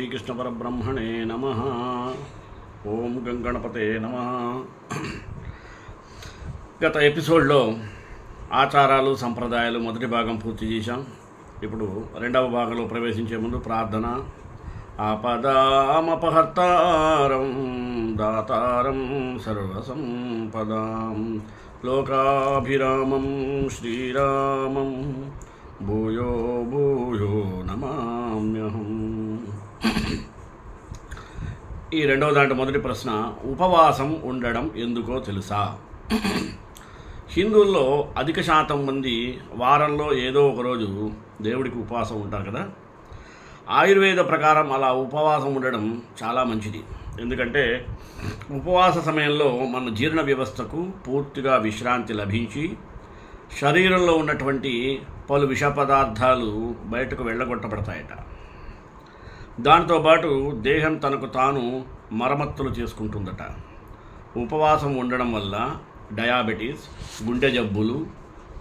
శ్రీకృష్ణ పరబ్రహ్మణే నమః. ఓం గంగణపతే నమః. గత ఎపిసోడ్లో ఆచారాలు సంప్రదాయాలు మొదటి భాగం పూర్తి చేశాం. ఇప్పుడు రెండవ భాగంలో ప్రవేశించే ముందు ప్రార్థన. ఆపదామపహర్తారం దాతారం సర్వసంపదాం లోకాభిరామం శ్రీరామం భూయో భూయో నమామ్యహం. ఈ రెండవ దాంట్లో మొదటి ప్రశ్న, ఉపవాసం ఉండడం ఎందుకో తెలుసా? హిందువుల్లో అధిక శాతం మంది వారంలో ఏదో ఒకరోజు దేవుడికి ఉపవాసం ఉంటారు కదా. ఆయుర్వేద ప్రకారం అలా ఉపవాసం ఉండడం చాలా మంచిది. ఎందుకంటే ఉపవాస సమయంలో మన జీర్ణ వ్యవస్థకు పూర్తిగా విశ్రాంతి లభించి శరీరంలో ఉన్నటువంటి పలు విష పదార్థాలు బయటకు వెళ్ళగొట్టబడతాయట. దాంతోపాటు దేహం తనకు తాను మరమ్మతులు చేసుకుంటుందట. ఉపవాసం ఉండడం వల్ల డయాబెటీస్, గుండె జబ్బులు,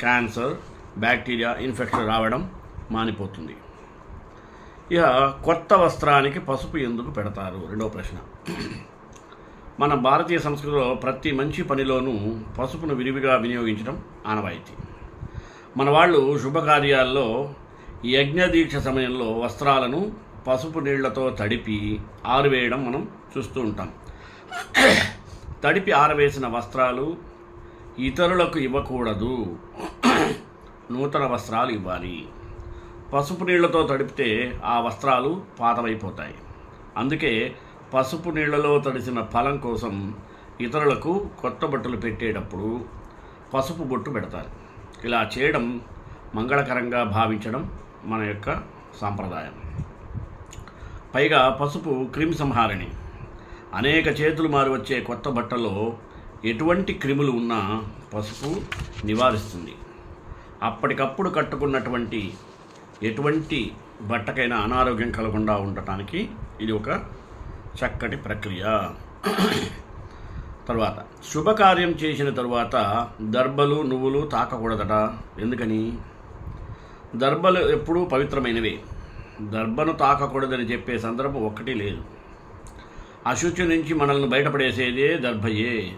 క్యాన్సర్, బ్యాక్టీరియా ఇన్ఫెక్షన్ రావడం మానిపోతుంది. ఇక కొత్త వస్త్రానికి పసుపు ఎందుకు పెడతారు? రెండవ ప్రశ్న. మన భారతీయ సంస్కృతిలో ప్రతి మంచి పనిలోనూ పసుపును విరివిగా వినియోగించడం ఆనవాయితీ. మన వాళ్ళు శుభకార్యాల్లో యజ్ఞదీక్ష సమయంలో వస్త్రాలను పసుపు నీళ్లతో తడిపి ఆరవేయడం మనం చూస్తూ ఉంటాం. తడిపి ఆరవేసిన వస్త్రాలు ఇతరులకు ఇవ్వకూడదు, నూతన వస్త్రాలు ఇవ్వాలి. పసుపు నీళ్లతో తడిపితే ఆ వస్త్రాలు పాతమైపోతాయి. అందుకే పసుపు నీళ్లలో తడిసిన ఫలం కోసం ఇతరులకు కొత్త బట్టలు పెట్టేటప్పుడు పసుపు బొట్టు పెడతారు. ఇలా చేయడం మంగళకరంగా భావించడం మన యొక్క సాంప్రదాయం. పైగా పసుపు క్రిమి సంహారిణి. అనేక చేతులు మారి వచ్చే కొత్త బట్టలో ఎటువంటి క్రిములు ఉన్నా పసుపు నివారిస్తుంది. అప్పటికప్పుడు కట్టుకున్నటువంటి ఎటువంటి బట్టకైనా అనారోగ్యం కలగకుండా ఉండటానికి ఇది ఒక చక్కటి ప్రక్రియ. తర్వాత, శుభకార్యం చేసిన తరువాత దర్భలు, నువ్వులు తాకకూడదట. ఎందుకని? దర్భలు ఎప్పుడూ పవిత్రమైనవే. దర్భను తాకకూడదని చెప్పే సందర్భం ఒక్కటి లేదు. అశుచి నుంచి మనల్ని బయటపడేసేదే దర్భయే.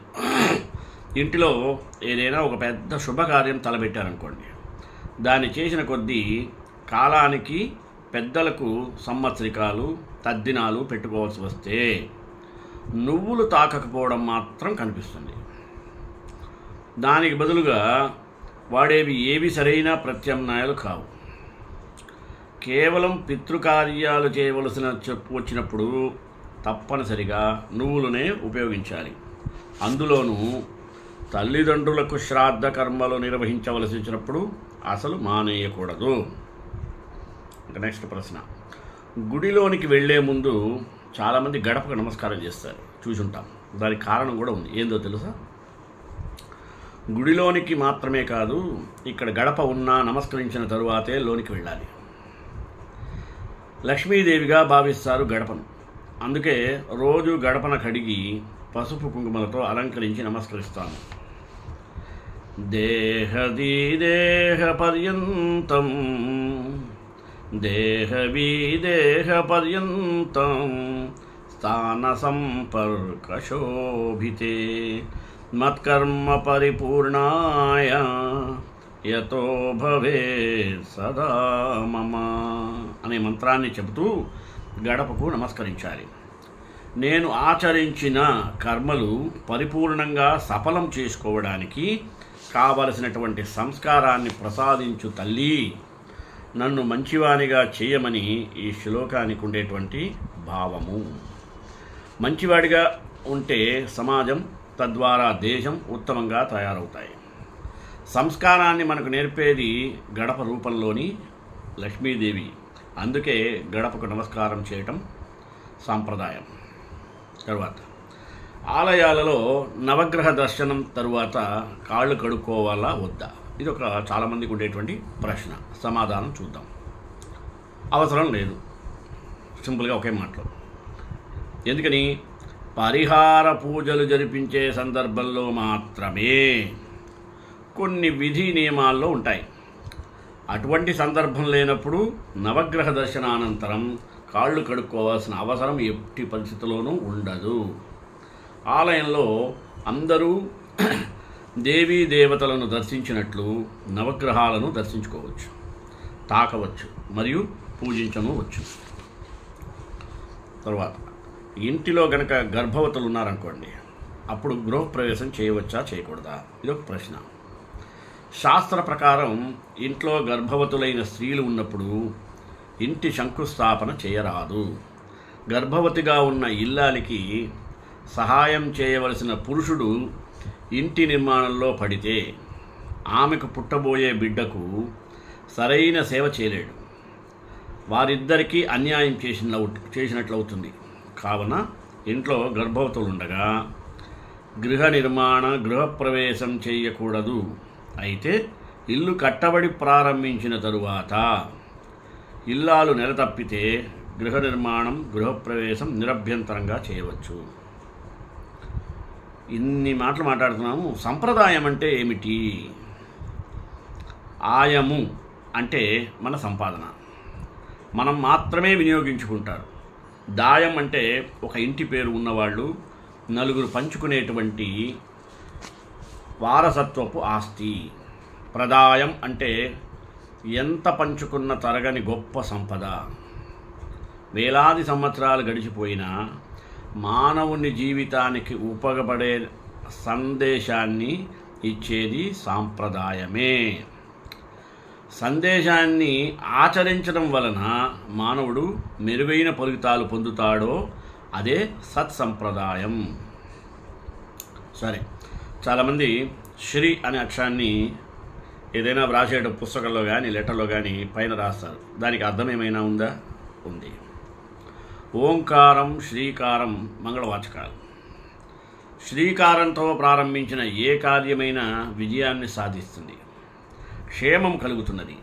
ఇంటిలో ఏదైనా ఒక పెద్ద శుభకార్యం తలబెట్టారనుకోండి, దాన్ని చేసిన కొద్దీ కాలానికి పెద్దలకు సంవత్సరికాలు, తద్దినాలు పెట్టుకోవాల్సి వస్తే నువ్వులు తాకకపోవడం మాత్రం కనిపిస్తుంది. దానికి బదులుగా వాడేవి ఏవి సరైన ప్రత్యామ్నాయాలు కావు. కేవలం పితృకార్యాలు చేయవలసిన వచ్చినప్పుడు తప్పనిసరిగా నువ్వులనే ఉపయోగించాలి. అందులోనూ తల్లిదండ్రులకు శ్రాద్ధ కర్మలు నిర్వహించవలసి వచ్చినప్పుడు అసలు మానేయకూడదు. నెక్స్ట్ ప్రశ్న. గుడిలోనికి వెళ్లే ముందు చాలామంది గడపకు నమస్కారం చేస్తారు, చూసుంటాం. దానికి కారణం కూడా ఉంది. ఏందో తెలుసా? గుడిలోనికి మాత్రమే కాదు, ఇక్కడ గడప ఉన్నా నమస్కరించిన తరువాతే లోనికి వెళ్ళాలి. లక్ష్మీదేవిగా భావిస్తారు గడపను. అందుకే రోజు గడపన కడిగి పసుపు కుంకుమలతో అలంకరించి నమస్కరిస్తాను. దేహదీ దేహ పర్యంతం దేహవీదేహ పర్యంతం స్థాన సంపర్క శోభితే మత్కర్మ పరిపూర్ణాయ యతో భవే సదా మమ అనే మంత్రాన్ని చెబుతూ గడపకు నమస్కరించాలి. నేను ఆచరించిన కర్మలు పరిపూర్ణంగా సఫలం చేసుకోవడానికి కావలసినటువంటి సంస్కారాన్ని ప్రసాదించు తల్లి, నన్ను మంచివానిగా చేయమని ఈ శ్లోకానికి ఉండేటువంటి భావము. మంచివాడిగా ఉంటే సమాజం, తద్వారా దేశం ఉత్తమంగా తయారవుతాయి. సంస్కారాన్ని మనకు నేర్పేది గడప రూపంలోని లక్ష్మీదేవి. అందుకే గడపకు నమస్కారం చేయటం సాంప్రదాయం. తరువాత, ఆలయాలలో నవగ్రహ దర్శనం తరువాత కాళ్ళు కడుక్కోవాలా వద్దా? ఇది ఒక చాలామందికి ఉండేటువంటి ప్రశ్న. సమాధానం చూద్దాం. అవసరం లేదు. సింపుల్గా ఒకే మాటలో. ఎందుకని? పరిహార పూజలు జరిపించే సందర్భంలో మాత్రమే కొన్ని విధి నియమాల్లో ఉంటాయి. అటువంటి సందర్భం లేనప్పుడు నవగ్రహ దర్శనానంతరం కాళ్ళు కడుక్కోవాల్సిన అవసరం ఎట్టి పరిస్థితుల్లోనూ ఉండదు. ఆలయంలో అందరూ దేవీ దేవతలను దర్శించినట్లు నవగ్రహాలను దర్శించుకోవచ్చు, తాకవచ్చు మరియు పూజించవచ్చు. తర్వాత ఇంటిలో గనక గర్భవతులు ఉన్నారనుకోండి, అప్పుడు గృహప్రవేశం చేయవచ్చా చేయకూడదా, ఇదొక ప్రశ్న. శాస్త్ర ప్రకారం ఇంట్లో గర్భవతులైన స్త్రీలు ఉన్నప్పుడు ఇంటి శంకుస్థాపన చేయరాదు. గర్భవతిగా ఉన్న ఇల్లాలికి సహాయం చేయవలసిన పురుషుడు ఇంటి నిర్మాణంలో పడితే ఆమెకు పుట్టబోయే బిడ్డకు సరైన సేవ చేయలేడు, వారిద్దరికీ అన్యాయం చేసినట్లవుతుంది. కావున ఇంట్లో గర్భవతులు ఉండగా గృహప్రవేశం చేయకూడదు. అయితే ఇల్లు కట్టబడి ప్రారంభించిన తరువాత ఇల్లాలు నెల తప్పితే గృహప్రవేశం నిరభ్యంతరంగా చేయవచ్చు. ఇన్ని మాటలు మాట్లాడుతున్నాము. సంప్రదాయం అంటే ఏమిటి? ఆయము అంటే మన సంపాదన, మనం మాత్రమే వినియోగించుకుంటారు. దాయం అంటే ఒక ఇంటి పేరు ఉన్నవాళ్ళు నలుగురు పంచుకునేటువంటి వారసత్వపు ఆస్తి. ప్రదాయం అంటే ఎంత పంచుకున్న తరగని గొప్ప సంపద. వేలాది సంవత్సరాలు గడిచిపోయినా మానవుని జీవితానికి ఉపయోగపడే సందేశాన్ని ఇచ్చేది సాంప్రదాయమే. సందేశాన్ని ఆచరించడం వలన మానవుడు మెరుగైన ఫలితాలు పొందుతాడో అదే సత్సంప్రదాయం. సరే, చాలామంది శ్రీ అనే అక్షరాన్ని ఏదైనా వ్రాసేట పుస్తకంలో కానీ లెటర్లో కానీ పైన రాస్తారు. దానికి అర్థం ఏమైనా ఉందా? ఉంది. ఓంకారం, శ్రీకారం మంగళవాచకాలు. శ్రీకారంతో ప్రారంభించిన ఏ కార్యమైనా విజయాన్ని సాధిస్తుంది, క్షేమం కలుగుతున్నది.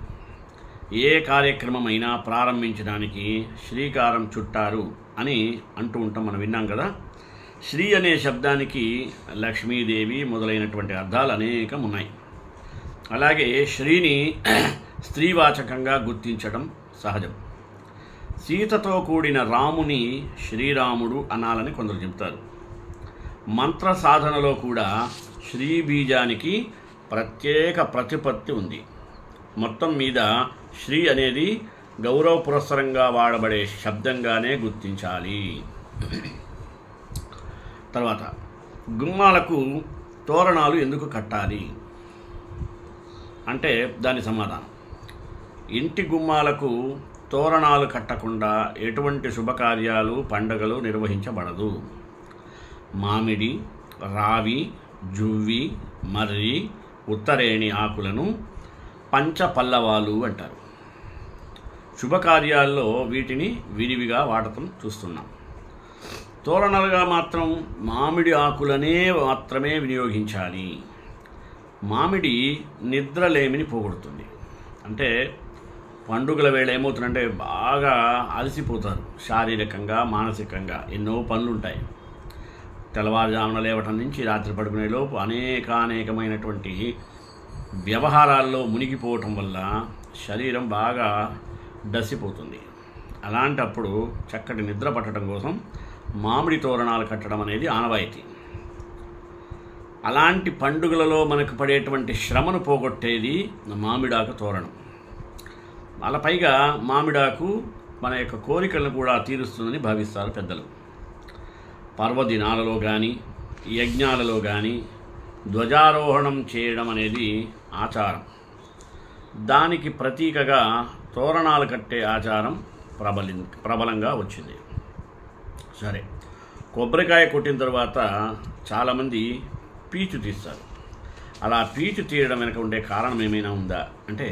ఏ కార్యక్రమమైనా ప్రారంభించడానికి శ్రీకారం చుట్టారు అని అంటూ ఉంటాం, మనం విన్నాం కదా. శ్రీ అనే శబ్దానికి లక్ష్మీదేవి మొదలైనటువంటి అర్థాలు అనేకం ఉన్నాయి. అలాగే శ్రీని స్త్రీవాచకంగా గుర్తించడం సహజం. సీతతో కూడిన రాముని శ్రీరాముడు అనాలని కొందరు చెప్తారు. మంత్ర సాధనలో కూడా శ్రీ బీజానికి ప్రత్యేక ప్రతిపత్తి ఉంది. మొత్తం మీద శ్రీ అనేది గౌరవ పురస్సరంగా వాడబడే శబ్దంగానే గుర్తించాలి. తర్వాత గుమ్మాలకు తోరణాలు ఎందుకు కట్టాలి అంటే దాని సమాధానం, ఇంటి గుమ్మాలకు తోరణాలు కట్టకుండా ఎటువంటి శుభకార్యాలు, పండుగలు నిర్వహించబడదు. మామిడి, రావి, జువ్వి, మర్రి, ఉత్తరేణి ఆకులను పంచపల్లవాలు అంటారు. శుభకార్యాల్లో వీటిని విరివిగా వాడటం చూస్తున్నాం. తోరణాలుగా మాత్రం మామిడి ఆకులనే మాత్రమే వినియోగించాలి. మామిడి నిద్రలేమిని పోగొడుతుంది. అంటే పండుగల వేళ ఏమవుతుందంటే బాగా అలసిపోతారు, శారీరకంగా మానసికంగా. ఎన్నో పనులు ఉంటాయి. తెల్లవారుజామున లేవటం నుంచి రాత్రి పడుకునే లోపు అనేకమైనటువంటి వ్యవహారాల్లో మునిగిపోవటం వల్ల శరీరం బాగా డసిపోతుంది. అలాంటప్పుడు చక్కటి నిద్ర పట్టడం కోసం మామిడి తోరణాలు కట్టడం అనేది ఆనవాయితీ. అలాంటి పండుగలలో మనకు పడేటువంటి శ్రమను పోగొట్టేది మామిడాకు తోరణం. అలా పైగా మామిడాకు మన యొక్క కోరికలను కూడా తీరుస్తుందని భావిస్తారు పెద్దలు. పర్వదినాలలో కానీ యజ్ఞాలలో కానీ ధ్వజారోహణం చేయడం అనేది ఆచారం. దానికి ప్రతీకగా తోరణాలు కట్టే ఆచారం ప్రబలంగా వచ్చింది. సరే, కొబ్బరికాయ కొట్టిన తర్వాత చాలామంది పీచు తీస్తారు. అలా పీచు తీయడం వెనక ఉండే కారణం ఏమైనా ఉందా అంటే,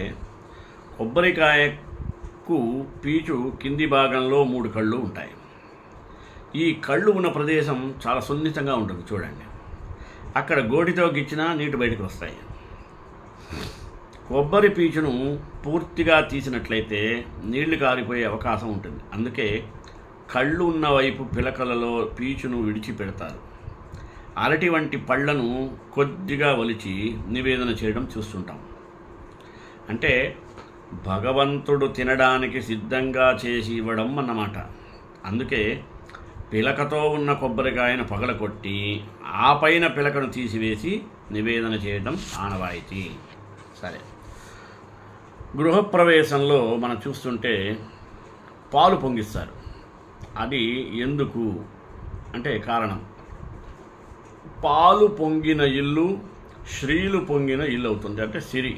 కొబ్బరికాయకు పీచు కింది భాగంలో 3 కళ్ళు ఉంటాయి. ఈ కళ్ళు ఉన్న ప్రదేశం చాలా సున్నితంగా ఉంటుంది. చూడండి, అక్కడ గోటితో గిచ్చినా నీటి బయటకు వస్తాయి. కొబ్బరి పీచును పూర్తిగా తీసినట్లయితే నీళ్లు కారిపోయే అవకాశం ఉంటుంది. అందుకే కళ్ళు ఉన్న వైపు పిలకలలో పీచును విడిచిపెడతారు. అరటి వంటి పళ్లను కొద్దిగా ఒలిచి నివేదన చేయడం చూస్తుంటాం. అంటే భగవంతుడు తినడానికి సిద్ధంగా చేసి ఇవ్వడం అన్నమాట. అందుకే పిలకతో ఉన్న కొబ్బరికాయను పగలకొట్టి ఆ పైన పిలకను తీసివేసి నివేదన చేయడం ఆనవాయితీ. సరే, గృహప్రవేశంలో మనం చూస్తుంటే పాలు పొంగిస్తారు. అది ఎందుకు అంటే కారణం, పాలు పొంగిన ఇల్లు శ్రీలు పొంగిన ఇల్లు అవుతుంది. అంటే సిరి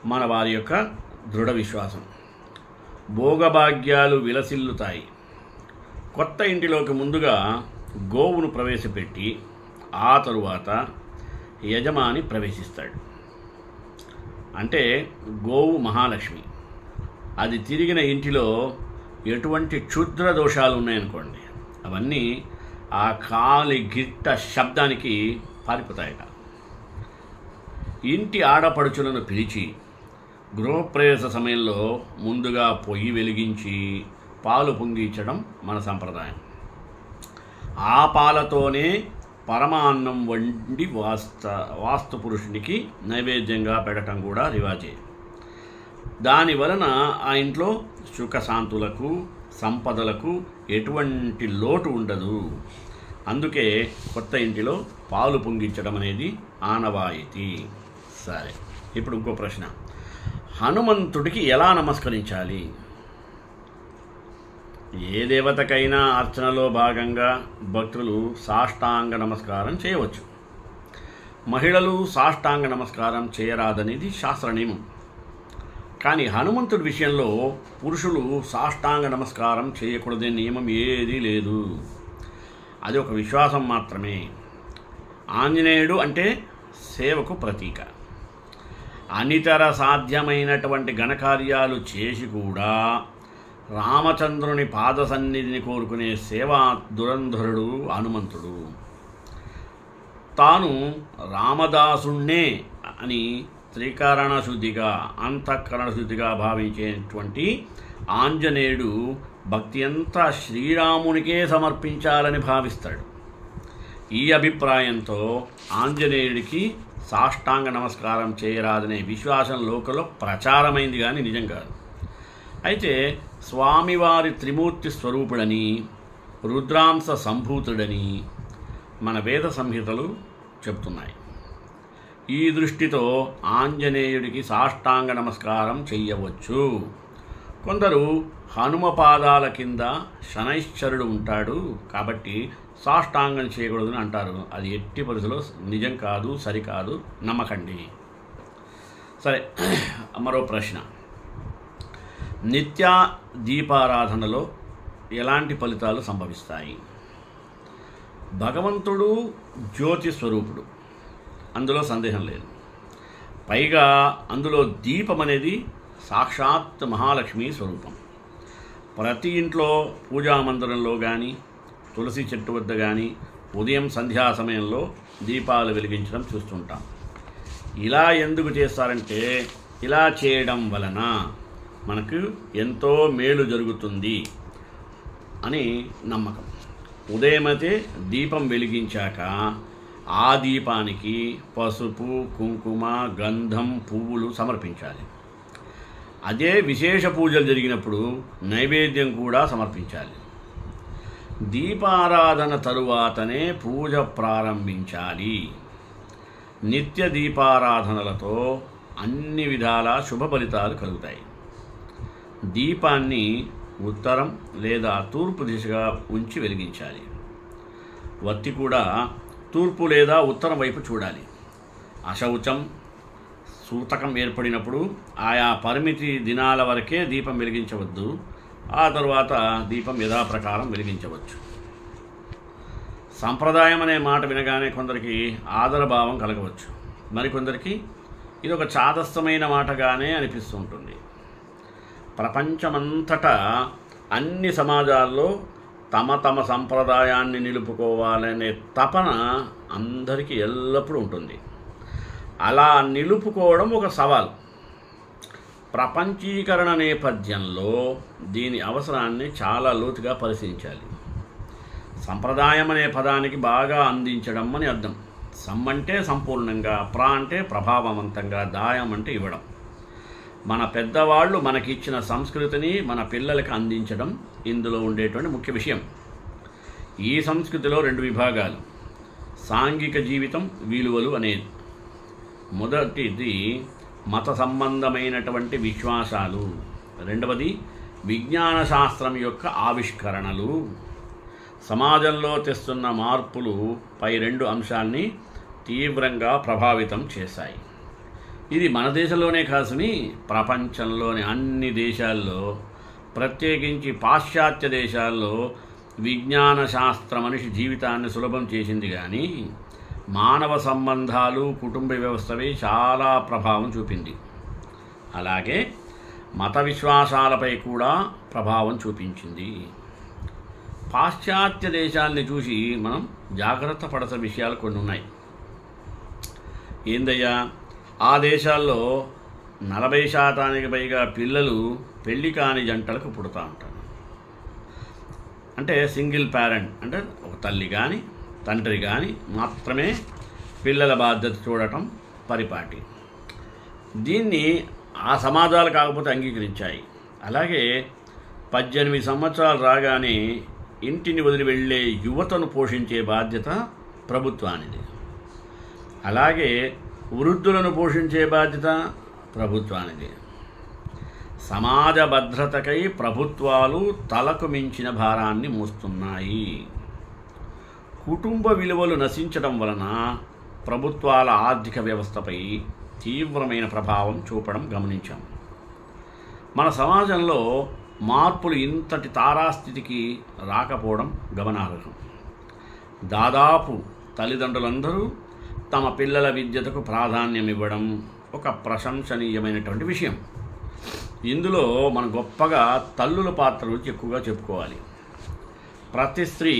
మన వారి యొక్క దృఢ విశ్వాసం. భోగభాగ్యాలు విలసిల్లుతాయి. కొత్త ఇంటిలోకి ముందుగా గోవును ప్రవేశపెట్టి ఆ తరువాత యజమాని ప్రవేశిస్తాడు. అంటే గోవు మహాలక్ష్మి. అది తిరిగిన ఇంటిలో ఎటువంటి క్షుద్ర దోషాలు ఉన్నాయనుకోండి, అవన్నీ ఆ కాలి గిట్ట శబ్దానికి పారిపోతాయట. ఇంటి ఆడపడుచులను పిలిచి గృహప్రవేశ సమయంలో ముందుగా పొయ్యి వెలిగించి పాలు పొంగించడం మన సంప్రదాయం. ఆ పాలతోనే పరమాన్నం వండి వాస్తు పురుషునికి నైవేద్యంగా పెట్టడం కూడా రివాజే. దాని వలన ఆ ఇంట్లో సుఖశాంతులకు సంపదలకు ఎటువంటి లోటు ఉండదు. అందుకే కొత్త ఇంటిలో పాలు పొంగించడం అనేది ఆనవాయితీ. సరే, ఇప్పుడు ఇంకో ప్రశ్న, హనుమంతుడికి ఎలా నమస్కరించాలి? ఏ దేవతకైనా అర్చనలో భాగంగా భక్తులు సాష్టాంగ నమస్కారం చేయవచ్చు. మహిళలు సాష్టాంగ నమస్కారం చేయరాదనేది శాస్త్ర నియమం. కానీ హనుమంతుడి విషయంలో పురుషులు సాష్టాంగ నమస్కారం చేయకూడదనే నియమం ఏదీ లేదు. అది ఒక విశ్వాసం మాత్రమే. ఆంజనేయుడు అంటే సేవకు ప్రతీక. అనితర సాధ్యమైనటువంటి ఘనకార్యాలు చేసి కూడా రామచంద్రుని పాద సన్నిధిని కోరుకునే సేవా దురంధరుడు హనుమంతుడు. తాను రామదాసుణ్ణే అని త్రికరణ శుద్ధిగా అంతఃకరణ శుద్ధిగా భావించేటువంటి ఆంజనేయుడు భక్తి అంతా శ్రీరామునికే సమర్పించాలని భావిస్తాడు. ఈ అభిప్రాయంతో ఆంజనేయుడికి సాష్టాంగ నమస్కారం చేయరాదనే విశ్వాసం లోకంలో ప్రచారమైంది, కానీ నిజం కాదు. అయితే స్వామివారి త్రిమూర్తి స్వరూపుడని, రుద్రాంశ సంభూతుడని మన వేద సంహితలు చెప్తున్నాయి. ఈ దృష్టితో ఆంజనేయుడికి సాష్టాంగ నమస్కారం చెయ్యవచ్చు. కొందరు హనుమ పాదాల కింద శనైశ్చరుడు ఉంటాడు కాబట్టి సాష్టాంగం చేయకూడదని అంటారు. అది ఎట్టి పరిస్థితుల్లో నిజం కాదు, సరికాదు, నమ్మకండి. సరే, మరో ప్రశ్న, నిత్య దీపారాధనలో ఎలాంటి ఫలితాలు సంభవిస్తాయి? భగవంతుడు జ్యోతి స్వరూపుడు, అందులో సందేహం లేదు. పైగా అందులో దీపం అనేది సాక్షాత్ మహాలక్ష్మి స్వరూపం. ప్రతి ఇంట్లో పూజామందిరంలో కానీ తులసి చెట్టు వద్ద కానీ ఉదయం సంధ్యా సమయంలో దీపాలు వెలిగించడం చూస్తుంటాం. ఇలా ఎందుకు చేస్తారంటే, ఇలా చేయడం వలన మనకు ఎంతో మేలు జరుగుతుంది అని నమ్మకం. ఉదయమైతే దీపం వెలిగించాక ఆ దీపానికి పసుపు, కుంకుమ, గంధం, పువ్వులు సమర్పించాలి. అదే విశేష పూజలు జరిగినప్పుడు నైవేద్యం కూడా సమర్పించాలి. దీపారాధన తరువాతనే పూజ ప్రారంభించాలి. నిత్య దీపారాధనలతో అన్ని విధాల శుభ ఫలితాలు కలుగుతాయి. దీపాన్ని ఉత్తరం లేదా తూర్పు దిశగా ఉంచి వెలిగించాలి. వత్తి కూడా తూర్పు లేదా ఉత్తరం వైపు చూడాలి. అశౌచం, సూతకం ఏర్పడినప్పుడు ఆయా పరిమితి దినాల వరకే దీపం వెలిగించవద్దు. ఆ తరువాత దీపం యథాప్రకారం వెలిగించవచ్చు. సంప్రదాయం అనే మాట వినగానే కొందరికి ఆదరభావం కలగవచ్చు, మరికొందరికి ఇది ఒక చాదస్తమైన మాటగానే అనిపిస్తూ ఉంటుంది. ప్రపంచమంతటా అన్ని సమాజాల్లో తమ తమ సంప్రదాయాన్ని నిలుపుకోవాలనే తపన అందరికీ ఎల్లప్పుడూ ఉంటుంది. అలా నిలుపుకోవడం ఒక సవాల్. ప్రపంచీకరణ నేపథ్యంలో దీని అవసరాన్ని చాలా లోతుగా పరిశీలించాలి. సంప్రదాయం అనే పదానికి బాగా అందించడం అని అర్థం. సం అంటే సంపూర్ణంగా, ప్ర అంటే ప్రభావవంతంగా, దాయం అంటే ఇవ్వడం. మన పెద్దవాళ్ళు మనకిచ్చిన సంస్కృతిని మన పిల్లలకి అందించడం ఇందులో ఉండేటువంటి ముఖ్య విషయం. ఈ సంస్కృతిలో 2 విభాగాలు: సాంఘిక జీవితం, విలువలు అనేది. మొదటిది మత సంబంధమైనటువంటి విశ్వాసాలు, రెండవది విజ్ఞాన శాస్త్రం యొక్క ఆవిష్కరణలు. సమాజంలో తెస్తున్న మార్పులు పై 2 అంశాల్ని తీవ్రంగా ప్రభావితం చేశాయి. ఇది మన దేశంలోనే కాదని ప్రపంచంలోని అన్ని దేశాల్లో, ప్రత్యేకించి పాశ్చాత్య దేశాల్లో విజ్ఞాన శాస్త్ర మనిషి జీవితాన్ని సులభం చేసింది, కానీ మానవ సంబంధాలు, కుటుంబ వ్యవస్థపై చాలా ప్రభావం చూపింది. అలాగే మత విశ్వాసాలపై కూడా ప్రభావం చూపించింది. పాశ్చాత్య దేశాల్ని చూసి మనం జాగ్రత్త పడాల్సిన విషయాలు కొన్ని ఉన్నాయి. ఏందయ్యా, ఆ దేశాల్లో 40% పైగా పిల్లలు పెళ్లి కాని జంటలకు పుడతా ఉంటారు. అంటే సింగిల్ పేరెంట్, అంటే ఒక తల్లి కానీ తండ్రి కానీ మాత్రమే పిల్లల బాధ్యత చూడటం పరిపాటి. దీన్ని ఆ సమాజాలు కాకపోతే అంగీకరించాయి. అలాగే 18 సంవత్సరాలు రాగానే ఇంటిని వదిలి వెళ్ళే యువతను పోషించే బాధ్యత ప్రభుత్వానిది. అలాగే వృద్ధులను పోషించే బాధ్యత ప్రభుత్వానిది. సమాజ భద్రతకై ప్రభుత్వాలు తలకు మించిన భారాన్ని మోస్తున్నాయి. కుటుంబ విలువలు నశించడం వలన ప్రభుత్వాల ఆర్థిక వ్యవస్థపై తీవ్రమైన ప్రభావం చూపడం గమనించాం. మన సమాజంలో మార్పులు ఇంతటి తారాస్థితికి రాకపోవడం గమనార్హం. దాదాపు తల్లిదండ్రులందరూ తమ పిల్లల విద్యకు ప్రాధాన్యం ఇవ్వడం ఒక ప్రశంసనీయమైనటువంటి విషయం. ఇందులో మనం గొప్పగా తల్లుల పాత్ర గురించి ఎక్కువగా చెప్పుకోవాలి. ప్రతి స్త్రీ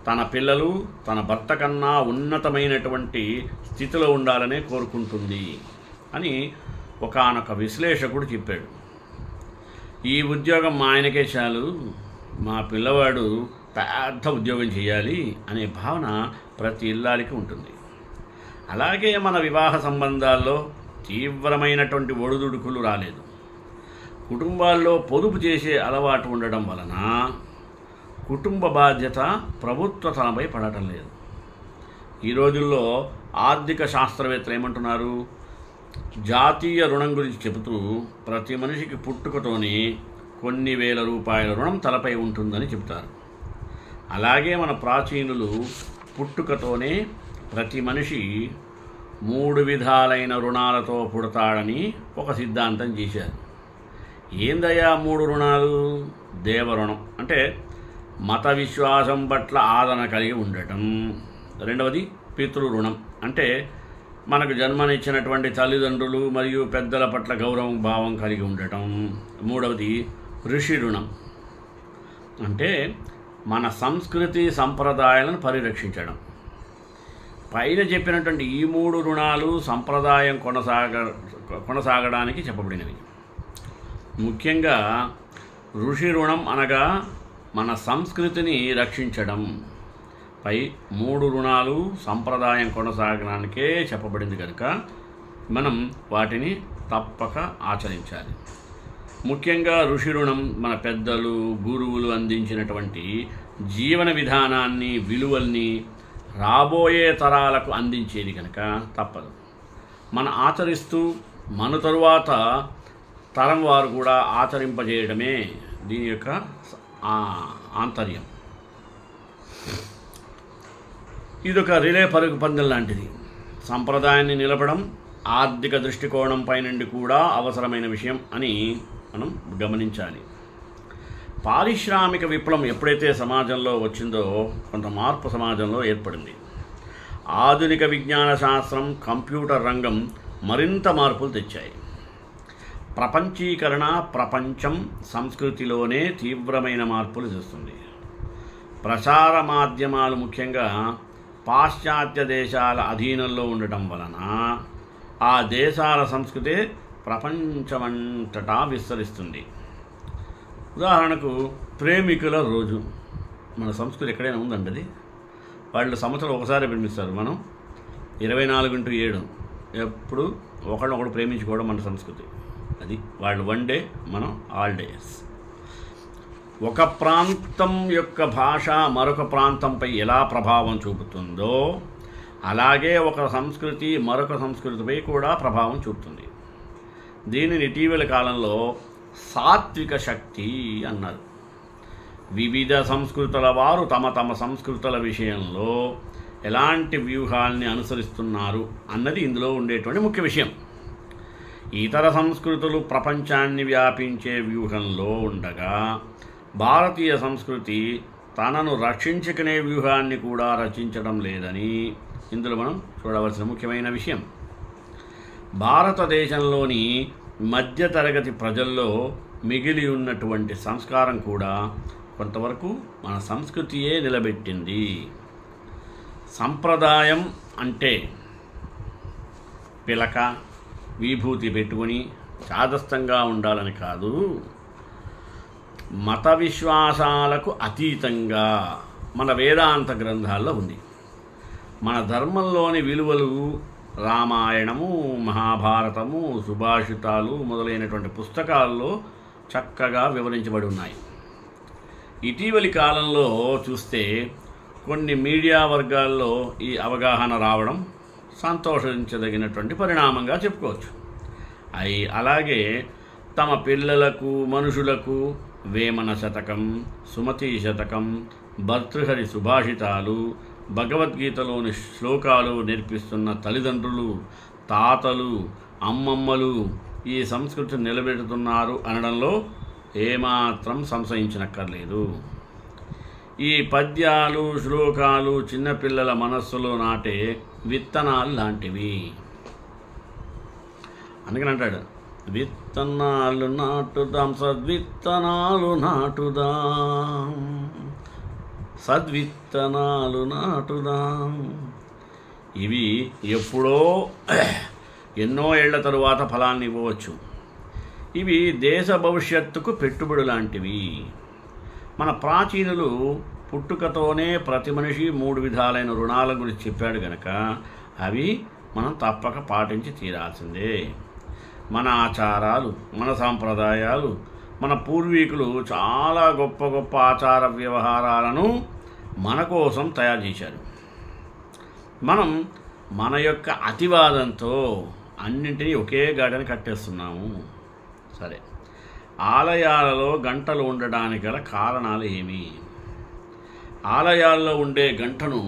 తన పిల్లలు తన భర్త కన్నా ఉన్నతమైనటువంటి స్థితిలో ఉండాలనే కోరుకుంటుంది అని ఒకానొక విశ్లేషకుడు చెప్పాడు. ఈ ఉద్యోగం మా ఆయనకే చాలు, మా పిల్లవాడు పెద్ద ఉద్యోగం చేయాలి అనే భావన ప్రతి ఇల్లాలికి ఉంటుంది. అలాగే మన వివాహ సంబంధాల్లో తీవ్రమైనటువంటి ఒడిదుడుకులు రాలేదు. కుటుంబాల్లో పొదుపు చేసే అలవాటు ఉండడం వలన కుటుంబ బాధ్యత ప్రభుత్వ తనపై పడటం లేదు. ఈ రోజుల్లో ఆర్థిక శాస్త్రవేత్తలు ఏమంటున్నారు? జాతీయ రుణం గురించి చెబుతూ ప్రతి మనిషికి పుట్టుకతోనే కొన్ని వేల రూపాయల రుణం తలపై ఉంటుందని చెబుతారు. అలాగే మన ప్రాచీనులు పుట్టుకతోనే ప్రతి మనిషి 3 విధాలైన రుణాలతో పుడతాడని ఒక సిద్ధాంతం చేశారు. ఏందయ్యా 3 రుణాలు? దేవరుణం అంటే మత విశ్వాసం పట్ల ఆదరణ కలిగి ఉండటం. రెండవది పితృరుణం అంటే మనకు జన్మనిచ్చినటువంటి తల్లిదండ్రులు మరియు పెద్దల పట్ల గౌరవం భావం కలిగి ఉండటం. మూడవది ఋషి రుణం అంటే మన సంస్కృతి సంప్రదాయాలను పరిరక్షించడం. పైన చెప్పినటువంటి ఈ 3 రుణాలు సంప్రదాయం కొనసాగడానికి చెప్పబడినవి. ముఖ్యంగా ఋషి రుణం అనగా మన సంస్కృతిని రక్షించడం. పై 3 రుణాలు సంప్రదాయం కొనసాగడానికే చెప్పబడింది కనుక మనం వాటిని తప్పక ఆచరించాలి. ముఖ్యంగా ఋషి రుణం మన పెద్దలు గురువులు అందించినటువంటి జీవన విధానాన్ని విలువల్ని రాబోయే తరాలకు అందించేది కనుక తప్పదు. మనం ఆచరిస్తూ మన తరువాత తరం వారు కూడా ఆచరింపజేయడమే దీని యొక్క ఆంతర్యం. ఇదొక రిలే పరుగు పందెం లాంటిది. సంప్రదాయాన్ని నిలపడం ఆర్థిక దృష్టికోణం పై నుండి కూడా అవసరమైన విషయం అని మనం గమనించాలి. పారిశ్రామిక విప్లవం ఎప్పుడైతే సమాజంలో వచ్చిందో కొంత మార్పు సమాజంలో ఏర్పడింది. ఆధునిక విజ్ఞాన శాస్త్రం, కంప్యూటర్ రంగం మరింత మార్పులు తెచ్చాయి. ప్రపంచీకరణ ప్రపంచం సంస్కృతిలోనే తీవ్రమైన మార్పులు తెస్తుంది. ప్రచార మాధ్యమాలు ముఖ్యంగా పాశ్చాత్య దేశాల అధీనంలో ఉండటం వలన ఆ దేశాల సంస్కృతి ప్రపంచమంతటా విస్తరిస్తుంది. ఉదాహరణకు ప్రేమికుల రోజు మన సంస్కృతి ఎక్కడైనా ఉందండి. అది వాళ్ళు సంవత్సరం ఒకసారి ప్రేమిస్తారు. మనం 24/7 ఎప్పుడు ఒకళ్ళొకడు ప్రేమించుకోవడం మన సంస్కృతి. అది వాళ్ళు 1 డే, మనం ఆల్ డేస్. ఒక ప్రాంతం యొక్క భాష మరొక ప్రాంతంపై ఎలా ప్రభావం చూపుతుందో అలాగే ఒక సంస్కృతి మరొక సంస్కృతిపై కూడా ప్రభావం చూపుతుంది. దీనిని ఇటీవల కాలంలో సాత్విక శక్తి అన్నారు. వివిధ సంస్కృతుల వారు తమ తమ సంస్కృతుల విషయంలో ఎలాంటి వ్యూహాల్ని అనుసరిస్తున్నారు అన్నది ఇందులో ఉండేటువంటి ముఖ్య విషయం. ఇతర సంస్కృతులు ప్రపంచాన్ని వ్యాపించే వ్యూహంలో ఉండగా భారతీయ సంస్కృతి తనను రక్షించుకునే వ్యూహాన్ని కూడా రచించడం లేదని ఇందులో మనం చూడవలసిన ముఖ్యమైన విషయం. భారతదేశంలోని మధ్యతరగతి ప్రజల్లో మిగిలి ఉన్నటువంటి సంస్కారం కూడా కొంతవరకు మన సంస్కృతియే నిలబెట్టింది. సంప్రదాయం అంటే పిలక విభూతి పెట్టుకొని చాదస్తంగా ఉండాలని కాదు, మత విశ్వాసాలకు అతీతంగా మన వేదాంత గ్రంథాల్లో ఉంది. మన ధర్మంలోని విలువలు రామాయణము, మహాభారతము, సుభాషితాలు మొదలైనటువంటి పుస్తకాల్లో చక్కగా వివరించబడి ఉన్నాయి. ఇటీవలి కాలంలో చూస్తే కొన్ని మీడియా వర్గాల్లో ఈ అవగాహన రావడం సంతోషించదగినటువంటి పరిణామంగా చెప్పుకోవచ్చు. అలాగే తమ పిల్లలకు మనుషులకు వేమన శతకం, సుమతీ శతకం, భర్తృహరి సుభాషితాలు, భగవద్గీతలోని శ్లోకాలు నేర్పిస్తున్న తల్లిదండ్రులు, తాతలు, అమ్మమ్మలు ఈ సంస్కృతిని నిలబెడుతున్నారు అనడంలో ఏమాత్రం సంశయించనక్కర్లేదు. ఈ పద్యాలు శ్లోకాలు చిన్నపిల్లల మనస్సులో నాటే విత్తనాలు లాంటివి. అందుకని అంటాడు, విత్తనాలు నాటుదాం, సద్విత్తనాలు నాటుదాం, సద్విత్తనాలు నాటుదాం. ఇవి ఎప్పుడో ఎన్నో ఏళ్ల తరువాత ఫలాన్ని ఇవ్వవచ్చు. ఇవి దేశ భవిష్యత్తుకు పెట్టుబడి లాంటివి. మన ప్రాచీనులు పుట్టుకతోనే ప్రతి మనిషి 3 విధాలైన రుణాల గురించి చెప్పాడు కనుక అవి మనం తప్పక పాటించి తీరాల్సిందే. మన ఆచారాలు, మన సాంప్రదాయాలు, మన పూర్వీకులు చాలా గొప్ప గొప్ప ఆచార వ్యవహారాలను మన కోసం తయారు చేశారు. మనం మన యొక్క అతివాదంతో అన్నింటినీ ఒకే గాడిని కట్టేస్తున్నాము. సరే, ఆలయాలలో గంటలు ఉండడానికి గల కారణాలు ఏమి? ఆలయాల్లో ఉండే గంటను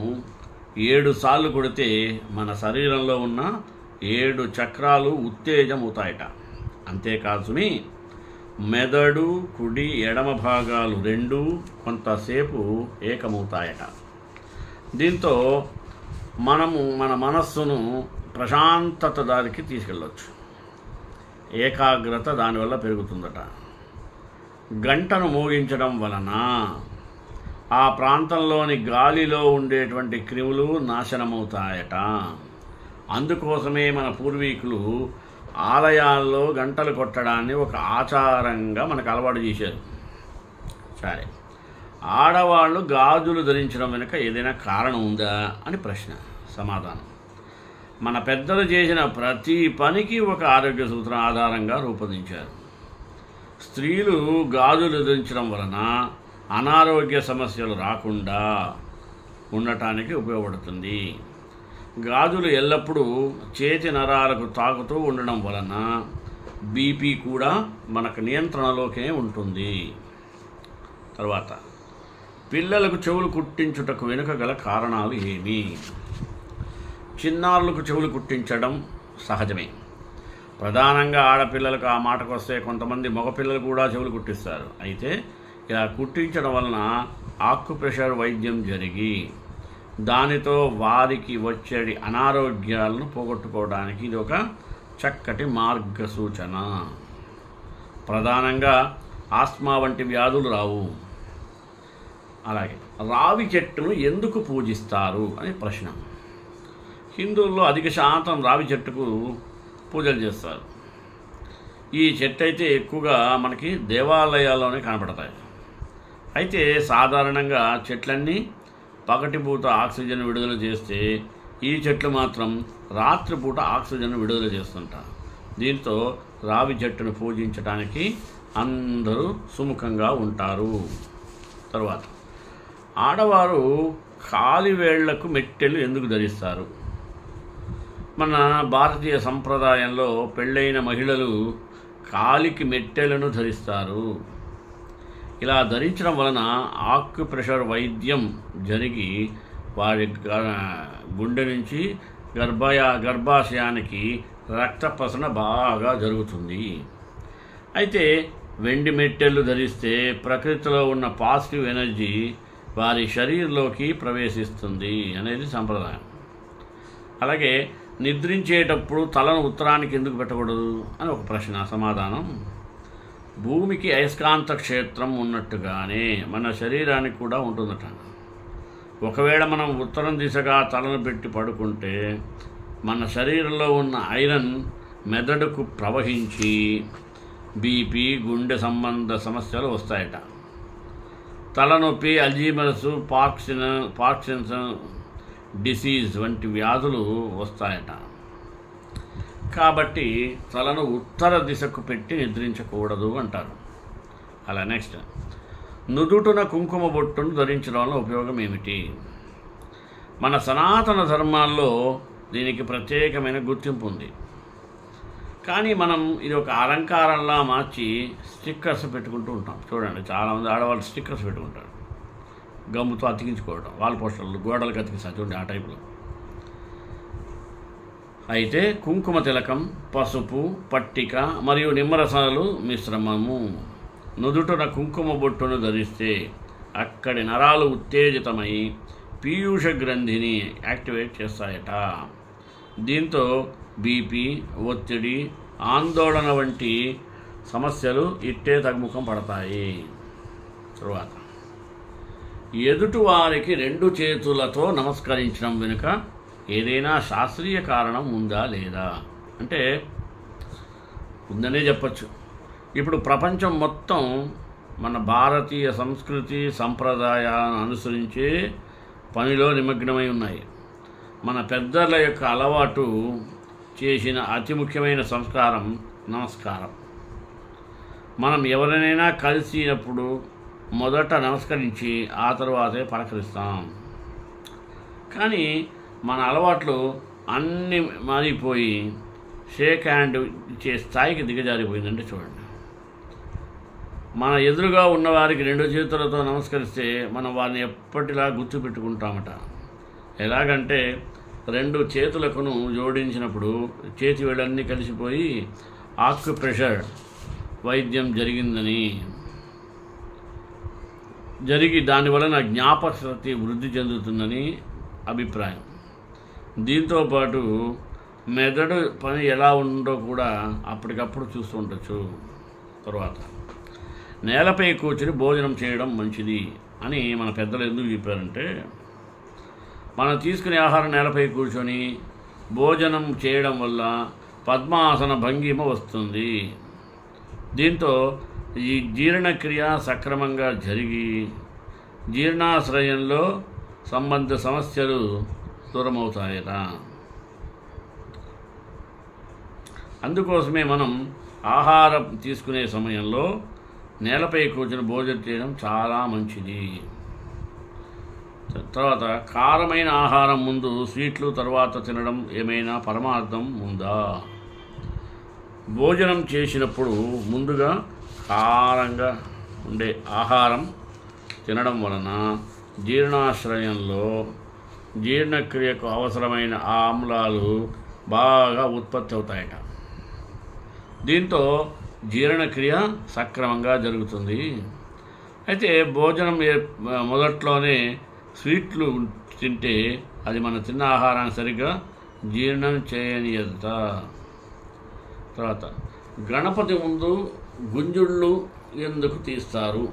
7 సార్లు కొడితే మన శరీరంలో ఉన్న 7 చక్రాలు ఉత్తేజమవుతాయట. అంతేకాదు సుమి, మెదడు కుడి ఎడమ భాగాలు 2 కొంతసేపు ఏకమవుతాయట. దీంతో మనము మన మనస్సును ప్రశాంతత దారికి తీసుకెళ్ళవచ్చు. ఏకాగ్రత దానివల్ల పెరుగుతుందట. గంటను మోగించడం వలన ఆ ప్రాంతంలోని గాలిలో ఉండేటువంటి క్రిములు నాశనమవుతాయట. అందుకోసమే మన పూర్వీకులు ఆలయాల్లో గంటలు కొట్టడాన్ని ఒక ఆచారంగా మనకు అలవాటు చేశారు. సరే, ఆడవాళ్ళు గాజులు ధరించడం వెనుక ఏదైనా కారణం ఉందా అని ప్రశ్న. సమాధానం, మన పెద్దలు చేసిన ప్రతి పనికి ఒక ఆరోగ్య సూత్రం ఆధారంగా రూపొందించారు. స్త్రీలు గాజులు ధరించడం వలన అనారోగ్య సమస్యలు రాకుండా ఉండటానికి ఉపయోగపడుతుంది. గాజులు ఎల్లప్పుడూ చేతి నరాలకు తాకుతూ ఉండడం వలన బీపీ కూడా మనకు నియంత్రణలోకే ఉంటుంది. తర్వాత, పిల్లలకు చెవులు కుట్టించుటకు వెనుక గల కారణాలు ఏమి? చిన్నారులకు చెవులు కుట్టించడం సహజమే. ప్రధానంగా ఆడపిల్లలకు ఆ మాటకు వస్తే కొంతమంది మగపిల్లలు కూడా చెవులు కుట్టిస్తారు. అయితే ఇలా కుట్టించడం వలన ఆక్యుప్రెషర్ వైద్యం జరిగి దానితో వారికి వచ్చే అనారోగ్యాలను పోగొట్టుకోవడానికి ఇది ఒక చక్కటి మార్గసూచన. ప్రధానంగా ఆస్మా వంటి వ్యాధులు రావు. అలాగే, రావి చెట్టును ఎందుకు పూజిస్తారు అని ప్రశ్న. హిందువుల్లో అధిక శాతం రావి చెట్టుకు పూజలు చేస్తారు. ఈ చెట్టు అయితే ఎక్కువగా మనకి దేవాలయాల్లోనే కనపడతాయి. అయితే సాధారణంగా చెట్లన్నీ పగటిపూట ఆక్సిజన్ విడుదల చేస్తే ఈ చెట్లు మాత్రం రాత్రిపూట ఆక్సిజన్ విడుదల చేస్తుంటారు. దీంతో రావి చెట్టును పూజించడానికి అందరూ సుముఖంగా ఉంటారు. తరువాత ఆడవారు కాలివేళ్లకు మెట్టెలు ఎందుకు ధరిస్తారు? మన భారతీయ సంప్రదాయంలో పెళ్ళైన మహిళలు కాలికి మెట్టెలను ధరిస్తారు. ఇలా ధరించడం వలన ఆక్యుప్రెషర్ వైద్యం జరిగి వారి గుండె నుంచి గర్భాశయానికి రక్త ప్రసరణ బాగా జరుగుతుంది. అయితే వెండి మెట్టెలు ధరిస్తే ప్రకృతిలో ఉన్న పాజిటివ్ ఎనర్జీ వారి శరీరంలోకి ప్రవేశిస్తుంది అనేది సంప్రదాయం. అలాగే నిద్రించేటప్పుడు తలను ఉత్తరానికి ఎందుకు పెట్టకూడదు అని ఒక ప్రశ్న. సమాధానం, భూమికి అయస్కాంత క్షేత్రం ఉన్నట్టుగానే మన శరీరానికి కూడా ఉంటుందట. ఒకవేళ మనం ఉత్తరం దిశగా తలను పెట్టి పడుకుంటే మన శరీరంలో ఉన్న ఐరన్ మెదడుకు ప్రవహించి బీపీ, గుండె సంబంధ సమస్యలు వస్తాయట. తలనొప్పి, అల్జీమర్స్, పార్కిన్సన్స్ డిసీజ్ వంటి వ్యాధులు వస్తాయట. కాబట్టి తలను ఉత్తర దిశకు పెట్టి నిద్రించకూడదు అంటారు. అలా నెక్స్ట్, నుదుటున కుంకుమ బొట్టును ధరించడం వల్ల ఉపయోగం ఏమిటి? మన సనాతన ధర్మాల్లో దీనికి ప్రత్యేకమైన గుర్తింపు ఉంది. కానీ మనం ఇది ఒక అలంకారంలా మార్చి స్టిక్కర్స్ పెట్టుకుంటూ ఉంటాం. చూడండి, చాలామంది ఆడవాళ్ళు స్టిక్కర్స్ పెట్టుకుంటారు, గమ్ముతో అతికించుకోవడం, వాల్ పోస్టర్లు గోడలకు అతికిస్తారు చూడండి, ఆ టైప్లో. అయితే కుంకుమ తిలకం, పసుపు, పట్టిక మరియు నిమ్మరసాలు మిశ్రమము నుదుటున కుంకుమ బొట్టును ధరిస్తే అక్కడి నరాలు ఉత్తేజితమై పీయూష గ్రంథిని యాక్టివేట్ చేస్తాయట. దీంతో బీపీ, ఒత్తిడి, ఆందోళన వంటి సమస్యలు ఇట్టే తగ్గుముఖం పడతాయి. తరువాత, ఎదుటివారికి 2 చేతులతో నమస్కరించడం వెనుక ఏదైనా శాస్త్రీయ కారణం ఉందా లేదా అంటే ఉందనే చెప్పచ్చు. ఇప్పుడు ప్రపంచం మొత్తం మన భారతీయ సంస్కృతి సంప్రదాయాలను అనుసరించే పనిలో నిమగ్నమై ఉన్నాయి. మన పెద్దల యొక్క అలవాటు చేసిన అతి ముఖ్యమైన సంస్కారం నమస్కారం. మనం ఎవరినైనా కలిసినప్పుడు మొదట నమస్కరించి ఆ తర్వాతే పలకరిస్తాం. కానీ మన అలవాట్లు అన్నీ మారిపోయి షేక్ హ్యాండ్ ఇచ్చే స్థాయికి దిగజారిపోయిందంటే చూడండి. మన ఎదురుగా ఉన్నవారికి 2 చేతులతో నమస్కరిస్తే మనం వారిని ఎప్పటిలా గుర్తుపెట్టుకుంటామట. ఎలాగంటే 2 చేతులకును జోడించినప్పుడు చేతి వేళ్ళన్నీ కలిసిపోయి ఆక్యుప్రెషర్ వైద్యం జరిగి దానివలన జ్ఞాపక శక్తి వృద్ధి చెందుతుందని అభిప్రాయం. దీంతోపాటు మెదడు పని ఎలా ఉందో కూడా అప్పటికప్పుడు చూస్తూ ఉండొచ్చు. తర్వాత, నేలపై కూర్చుని భోజనం చేయడం మంచిది అని మన పెద్దలు ఎందుకు చెప్పారంటే, మనం తీసుకునే ఆహారం నేలపై కూర్చొని భోజనం చేయడం వల్ల పద్మాసన భంగిమ వస్తుంది. దీంతో ఈ జీర్ణక్రియ సక్రమంగా జరిగి జీర్ణాశ్రయంలో సంబంధ సమస్యలు దూరమవుతాయట. అందుకోసమే మనం ఆహారం తీసుకునే సమయంలో నేలపై కూర్చొని భోజనం చేయడం చాలా మంచిది. తర్వాత, కారమైన ఆహారం ముందు స్వీట్లు తర్వాత తినడం ఏమైనా పరమార్థం ఉందా? భోజనం చేసినప్పుడు ముందుగా కారంగా ఉండే ఆహారం తినడం వలన జీర్ణాశ్రయంలో జీర్ణక్రియకు అవసరమైన ఆమ్లాలు బాగా ఉత్పత్తి అవుతాయట. దీంతో జీర్ణక్రియ సక్రమంగా జరుగుతుంది. అయితే భోజనం మొదట్లోనే స్వీట్లు తింటే అది మనం తిన్న ఆహారాన్ని సరిగ్గా జీర్ణం చేయనియదట. తర్వాత, గణపతి ముందు గుంజుళ్ళు ఎందుకు తీస్తారు?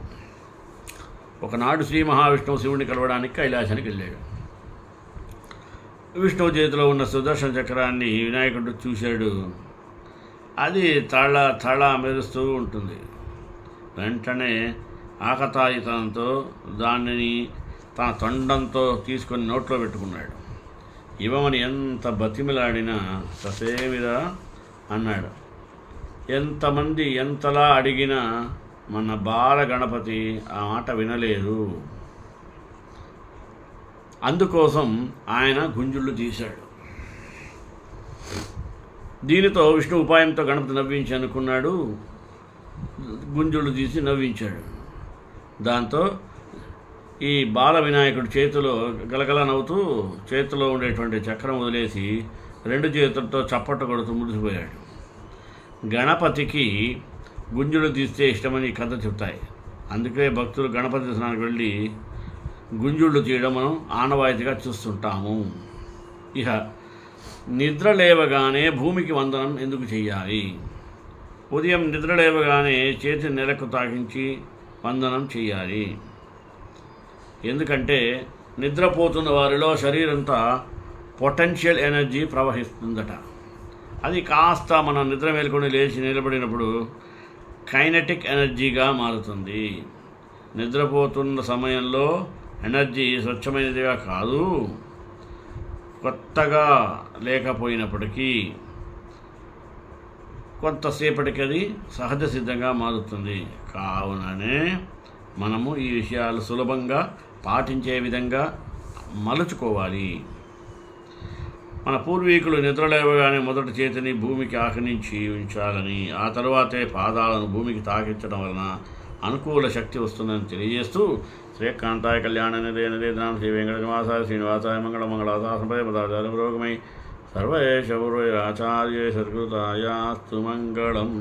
ఒకనాడు శ్రీ మహావిష్ణువు శివుడిని కలవడానికి కైలాసానికి వెళ్ళాడు. విష్ణువు చేతిలో ఉన్న సుదర్శన చక్రాన్ని వినాయకుడు చూశాడు. అది తళ మెరుస్తూ ఉంటుంది. వెంటనే ఆకతాయితనంతో దానిని తన తొండంతో తీసుకొని నోట్లో పెట్టుకున్నాడు. ఇవ్వమని ఎంత బతిమిలాడినా ససేమిరా అన్నాడు. ఎంతమంది ఎంతలా అడిగినా మన బాల గణపతి ఆ మాట వినలేదు. అందుకోసం ఆయన గుంజుళ్ళు తీశాడు. దీనితో విష్ణు ఉపాయంతో గణపతి నవ్వించి అనుకున్నాడు, గుంజుళ్ళు తీసి నవ్వించాడు. దాంతో ఈ బాల వినాయకుడు చేతిలో గలగల నవ్వుతూ చేతిలో ఉండేటువంటి చక్రం వదిలేసి 2 చేతులతో చప్పట్టు కొడుతూ మురిసిపోయాడు. గణపతికి గుంజులు తీస్తే ఇష్టమని కథ చెప్తాయి. అందుకే భక్తులు గణపతి స్నానానికి వెళ్ళి గుంజుళ్ళు తీయడం మనం ఆనవాయితీగా చూస్తుంటాము. ఇక నిద్ర లేవగానే భూమికి వందనం ఎందుకు చేయాలి? ఉదయం నిద్ర లేవగానే చేతి నెలకు తాకించి వందనం చేయాలి. ఎందుకంటే నిద్రపోతున్న వారిలో శరీరంతా పొటెన్షియల్ ఎనర్జీ ప్రవహిస్తుందట. అది కాస్త మనం నిద్ర మేలుకొని లేచి నిలబడినప్పుడు కైనెటిక్ ఎనర్జీగా మారుతుంది. నిద్రపోతున్న సమయంలో ఎనర్జీ స్వచ్ఛమైనదిగా కాదు, కొత్తగా లేకపోయినప్పటికీ కొంతసేపటికి అది సహజ సిద్ధంగా మారుతుంది. కావుననే మనము ఈ విషయాలు సులభంగా పాటించే విధంగా మలుచుకోవాలి. మన పూర్వీకులు నిద్రలేవగానే మొదటి చేతిని భూమికి ఆకర్షించి ఉంచాలని, ఆ తరువాతే పాదాలను భూమికి తాకించడం వలన అనుకూల శక్తి వస్తుందని తెలియజేస్తూ శ్రీకాంతాయ కళ్యాణ నిదేనాం శ్రీ వెంకటనివాసాయ శ్రీనివాసాయ మంగళాసాసనపదే పదాచార్య పురోగమై సర్వేశ ఆచార్య సద్గురుతాయాస్తు మంగళం.